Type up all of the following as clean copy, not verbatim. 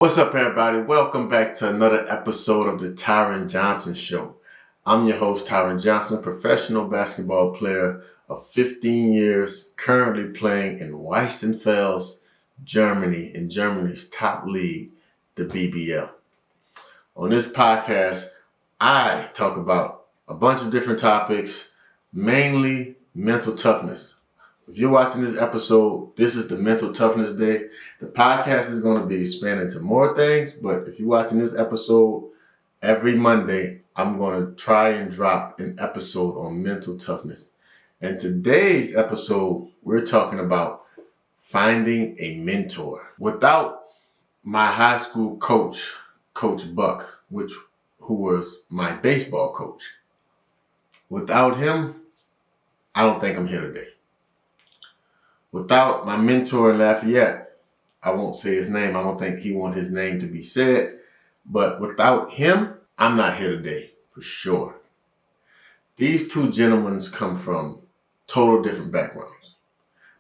What's up, everybody? Welcome back to another episode of the Tyren Johnson Show. I'm your host, Tyren Johnson, professional basketball player of 15 years, currently playing in Weissenfels, Germany, in Germany's top league, the BBL. On this podcast, I talk about a bunch of different topics, mainly mental toughness. If you're watching this episode, this is the Mental Toughness Day. The podcast is going to be expanded to more things, but if you're watching this episode, every Monday, I'm going to try and drop an episode on mental toughness. And today's episode, we're talking about finding a mentor. Without my high school coach, Coach Buck, who was my baseball coach, without him, I don't think I'm here today. Without my mentor in Lafayette, I won't say his name. I don't think he wants his name to be said. But without him, I'm not here today, for sure. These two gentlemen come from total different backgrounds.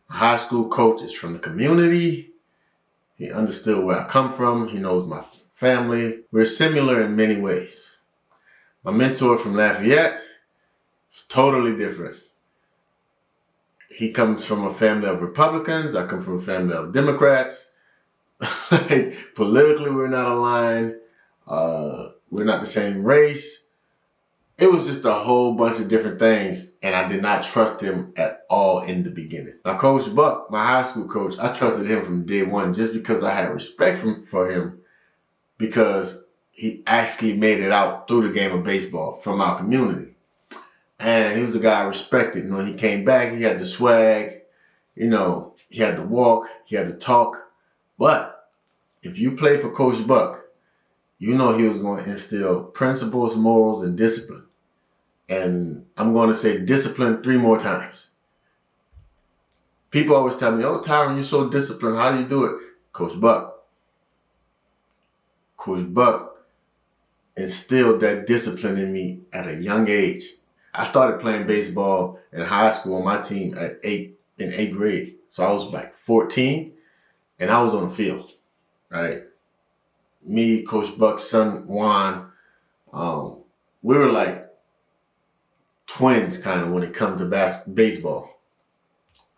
My high school coach is from the community. He understood where I come from. He knows my family. We're similar in many ways. My mentor from Lafayette is totally different. He comes from a family of Republicans. I come from a family of Democrats. Politically, we're not aligned. We're not the same race. It was just a whole bunch of different things, and I did not trust him at all in the beginning. Now, Coach Buck, my high school coach, I trusted him from day one just because I had respect for him because he actually made it out through the game of baseball from our community. And he was a guy I respected. He came back, he had the swag, he had the walk, he had the talk. But if you play for Coach Buck, he was going to instill principles, morals, and discipline. And I'm going to say discipline 3 more times. People always tell me, "Oh, Tyren, you're so disciplined. How do you do it?" Coach Buck. Coach Buck instilled that discipline in me at a young age. I started playing baseball in high school on my team in 8th grade. So I was like 14 and I was on the field, right? Me, Coach Buck's son, Juan, we were like twins kind of when it comes to baseball.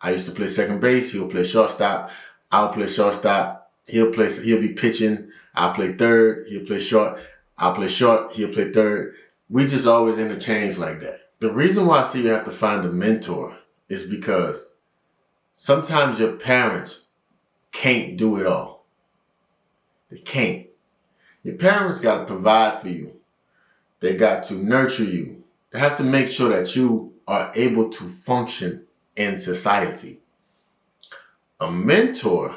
I used to play second base. He'll play shortstop. I'll play shortstop. He'll be pitching. I'll play third. He'll play short. I'll play short. He'll play third. We just always interchange like that. The reason why I say you have to find a mentor is because sometimes your parents can't do it all. They can't. Your parents got to provide for you. They got to nurture you. They have to make sure that you are able to function in society. A mentor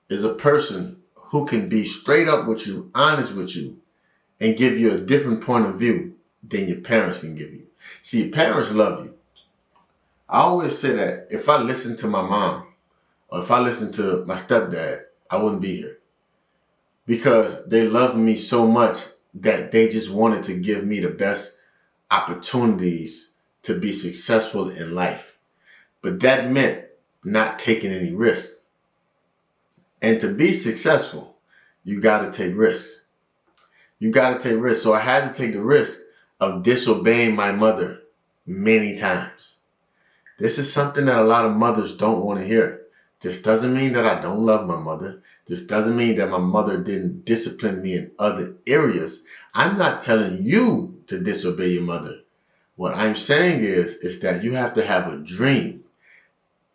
is a person who can be straight up with you, honest with you, and give you a different point of view than your parents can give you. See, your parents love you. I always say that if I listened to my mom or if I listened to my stepdad, I wouldn't be here. Because they loved me so much that they just wanted to give me the best opportunities to be successful in life. But that meant not taking any risks. And to be successful, you got to take risks. You got to take risks. So I had to take the risk of disobeying my mother many times. This is something that a lot of mothers don't want to hear. This doesn't mean that I don't love my mother. This doesn't mean that my mother didn't discipline me in other areas. I'm not telling you to disobey your mother. What I'm saying is that you have to have a dream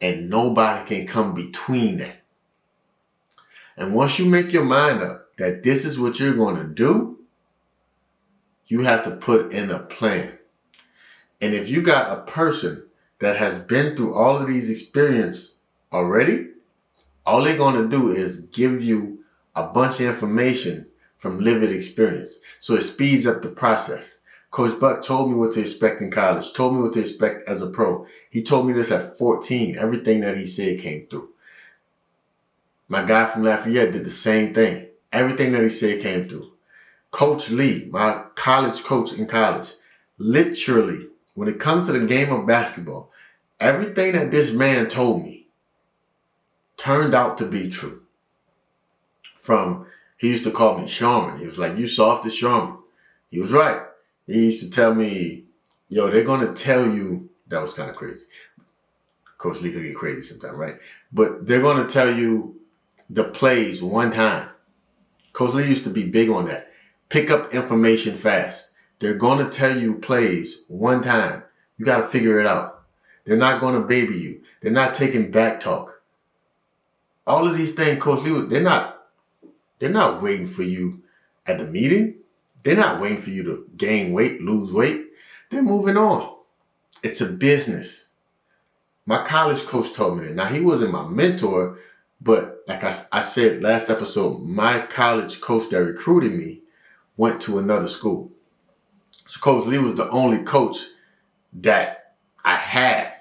and nobody can come between that. And once you make your mind up that this is what you're going to do, you have to put in a plan. And if you got a person that has been through all of these experiences already, all they're going to do is give you a bunch of information from lived experience. So it speeds up the process. Coach Buck told me what to expect in college, told me what to expect as a pro. He told me this at 14. Everything that he said came through. My guy from Lafayette did the same thing. Everything that he said came through. Coach Lee, my college coach in college, literally, when it comes to the game of basketball, everything that this man told me turned out to be true. he used to call me Sharman. He was like, you soft as Sharman. He was right. He used to tell me, yo, they're going to tell you, that was kind of crazy. Coach Lee could get crazy sometimes, right? But they're going to tell you the plays one time. Coach Lee used to be big on that. Pick up information fast. They're going to tell you plays one time. You got to figure it out. They're not going to baby you. They're not taking back talk. All of these things, Coach Lee, they're not waiting for you at the meeting. They're not waiting for you to gain weight, lose weight. They're moving on. It's a business. My college coach told me that. Now, he wasn't my mentor, but like I said last episode, my college coach that recruited me went to another school. So Coach Lee was the only coach that I had.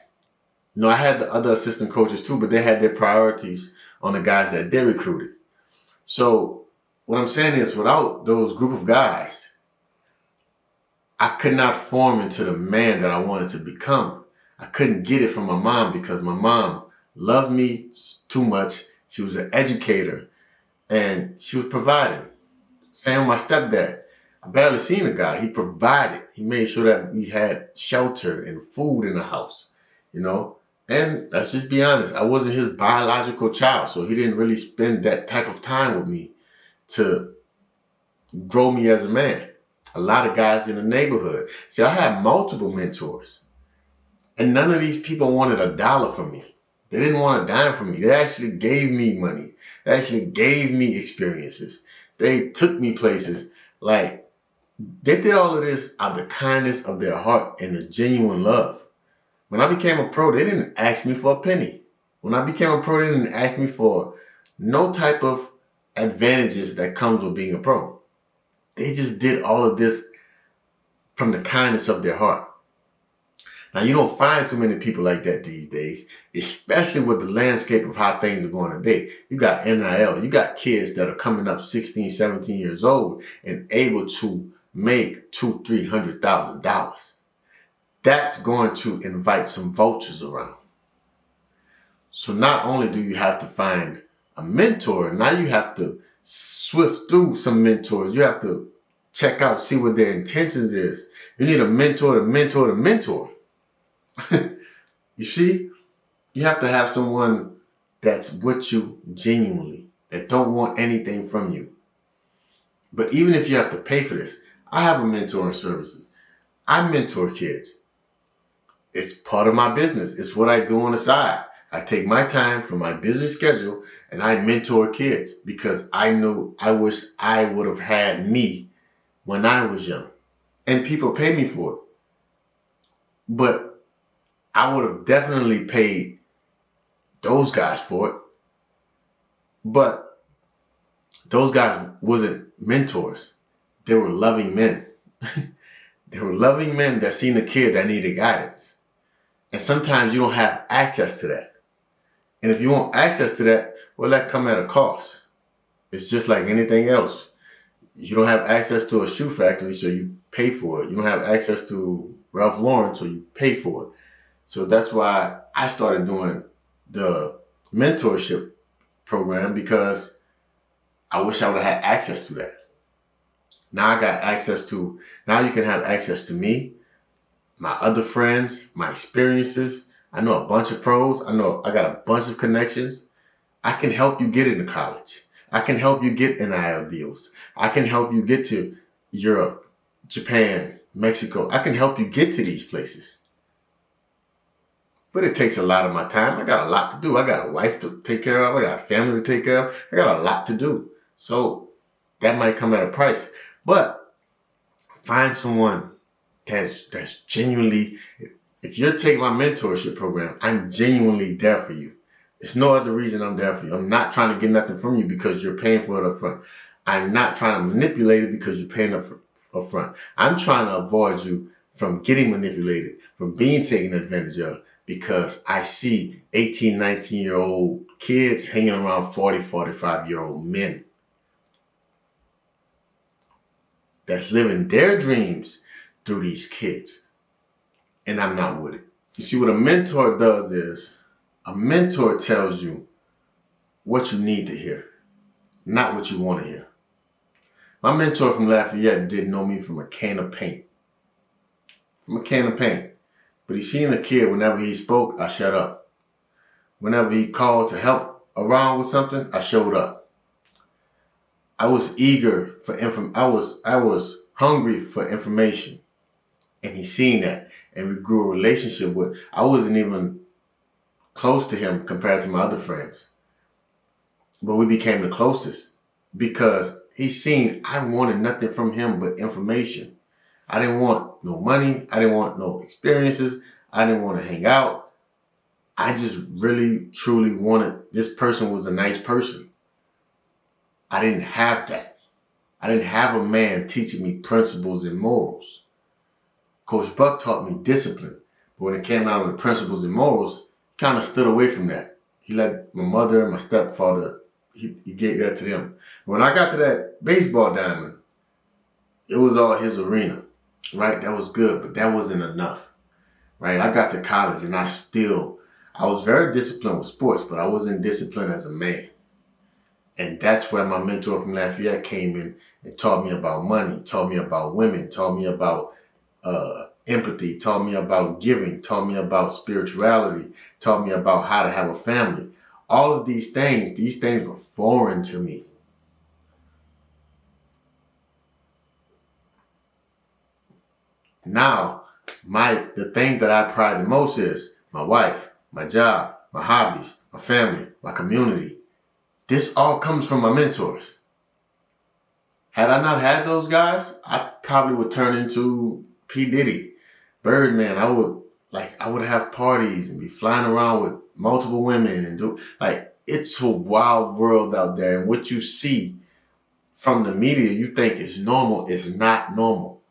You know, I had the other assistant coaches too, but they had their priorities on the guys that they recruited. So what I'm saying is, without those group of guys, I could not form into the man that I wanted to become. I couldn't get it from my mom because my mom loved me too much. She was an educator and she was providing. Same with my stepdad. I barely seen a guy. He provided. He made sure that we had shelter and food in the house, you know. And let's just be honest, I wasn't his biological child, so he didn't really spend that type of time with me to grow me as a man. A lot of guys in the neighborhood. See, I had multiple mentors. And none of these people wanted $1 from me. They didn't want a dime from me. They actually gave me money. They actually gave me experiences. They took me places. Like, they did all of this out of the kindness of their heart and the genuine love. When I became a pro, they didn't ask me for a penny. When I became a pro, they didn't ask me for no type of advantages that comes with being a pro. They just did all of this from the kindness of their heart. Now, you don't find too many people like that these days, especially with the landscape of how things are going today. You got NIL. You got kids that are coming up 16, 17 years old and able to make $200,000, $300,000. That's going to invite some vultures around. So not only do you have to find a mentor, now you have to swift through some mentors. You have to check out, see what their intentions is. You need a mentor to mentor to mentor. You see, you have to have someone that's with you genuinely, that don't want anything from you. But even if you have to pay for this, I have a mentoring services. I mentor kids. It's part of my business. It's what I do on the side. I take my time from my busy schedule and I mentor kids because I wish I would have had me when I was young. And people pay me for it. But I would have definitely paid those guys for it. But those guys wasn't mentors. They were loving men. They were loving men that seen a kid that needed guidance. And sometimes you don't have access to that. And if you want access to that, well, that come at a cost. It's just like anything else. You don't have access to a shoe factory, so you pay for it. You don't have access to Ralph Lauren, so you pay for it. So that's why I started doing the mentorship program, because I wish I would have had access to that. Now you can have access to me, my other friends, my experiences. I know a bunch of pros. I got a bunch of connections. I can help you get into college. I can help you get NIL deals. I can help you get to Europe, Japan, Mexico. I can help you get to these places. But it takes a lot of my time. I got a lot to do. I got a wife to take care of. I got a family to take care of. I got a lot to do. So that might come at a price. But find someone that's genuinely, if you're taking my mentorship program, I'm genuinely there for you. There's no other reason I'm there for you. I'm not trying to get nothing from you because you're paying for it up front. I'm not trying to manipulate it because you're paying up front. I'm trying to avoid you from getting manipulated, from being taken advantage of, because I see 18, 19-year-old kids hanging around 40, 45-year-old men that's living their dreams through these kids. And I'm not with it. You see, what a mentor does is, a mentor tells you what you need to hear. not what you want to hear. My mentor from Lafayette didn't know me from a can of paint. From a can of paint. But he seen a kid, whenever he spoke, I shut up. Whenever he called to help around with something, I showed up. I was eager for I was hungry for information. And he seen that. And we grew a relationship with. I wasn't even close to him compared to my other friends. But we became the closest because he seen I wanted nothing from him but information. I didn't want no money. I didn't want no experiences. I didn't want to hang out. I just really, truly wanted, this person was a nice person. I didn't have that. I didn't have a man teaching me principles and morals. Coach Buck taught me discipline. But when it came down to the principles and morals, he kind of stood away from that. He let my mother and my stepfather, he gave that to them. When I got to that baseball diamond, it was all his arena, right? That was good, but that wasn't enough, right? I got to college and I was very disciplined with sports, but I wasn't disciplined as a man. And that's where my mentor from Lafayette came in and taught me about money, taught me about women, taught me about empathy, taught me about giving, taught me about spirituality, taught me about how to have a family. All of these things were foreign to me. Now, the thing that I pride the most is my wife, my job, my hobbies, my family, my community. This all comes from my mentors. Had I not had those guys, I probably would turn into P. Diddy, Birdman. I would have parties and be flying around with multiple women and it's a wild world out there. And what you see from the media, you think is normal, is not normal.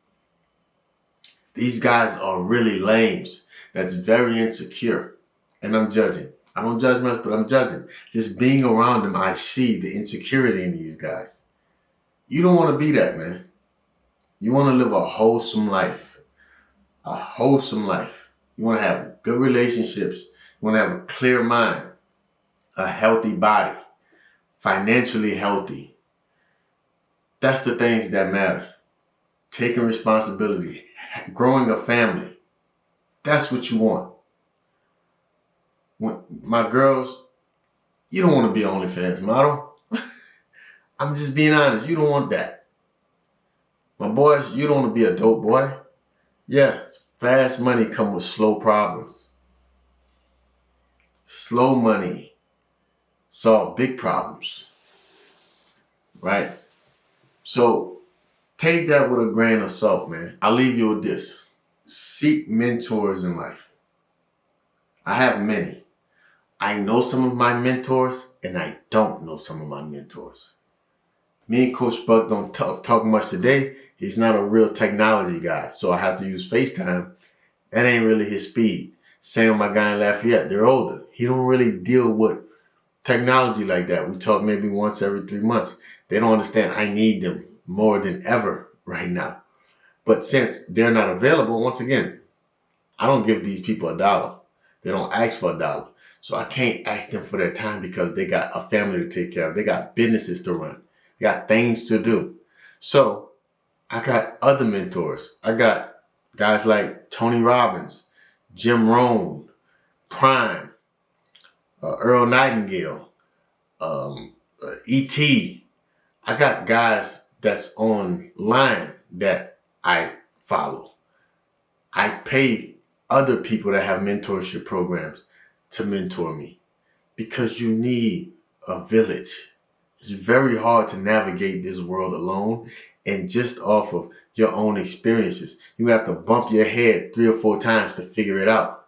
These guys are really lames. That's very insecure. And I'm judging. I don't judge much, but I'm judging. Just being around them, I see the insecurity in these guys. You don't want to be that, man. You want to live a wholesome life. A wholesome life. You want to have good relationships. You want to have a clear mind. A healthy body. Financially healthy. That's the things that matter. Taking responsibility. Growing a family. That's what you want. My girls, you don't want to be an OnlyFans model. I'm just being honest. You don't want that. My boys, you don't want to be a dope boy. Yeah, fast money comes with slow problems. Slow money solve big problems. Right? So take that with a grain of salt, man. I'll leave you with this. Seek mentors in life. I have many. I know some of my mentors, and I don't know some of my mentors. Me and Coach Buck don't talk much today. He's not a real technology guy, so I have to use FaceTime. That ain't really his speed. Same with my guy in Lafayette. They're older. He don't really deal with technology like that. We talk maybe once every 3 months. They don't understand I need them more than ever right now. But since they're not available, once again, I don't give these people $1. They don't ask for $1. So I can't ask them for their time because they got a family to take care of. They got businesses to run. They got things to do. So I got other mentors. I got guys like Tony Robbins, Jim Rohn, Prime, Earl Nightingale, E.T. I got guys that's online that I follow. I pay other people that have mentorship programs to mentor me because you need a village. It's very hard to navigate this world alone and just off of your own experiences. You have to bump your head 3 or 4 times to figure it out.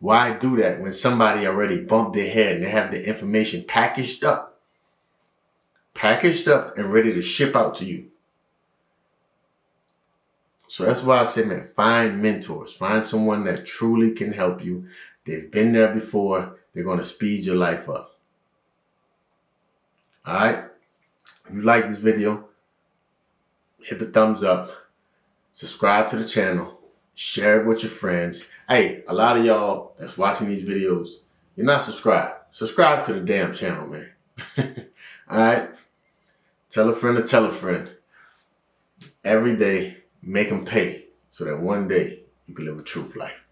Why do that when somebody already bumped their head and they have the information packaged up and ready to ship out to you? So that's why I say, man, find mentors. Find someone that truly can help you. They've been there before. They're going to speed your life up. All right? If you like this video, hit the thumbs up. Subscribe to the channel. Share it with your friends. Hey, a lot of y'all that's watching these videos, you're not subscribed. Subscribe to the damn channel, man. All right? Tell a friend to tell a friend. Every day, make them pay so that one day you can live a truth life.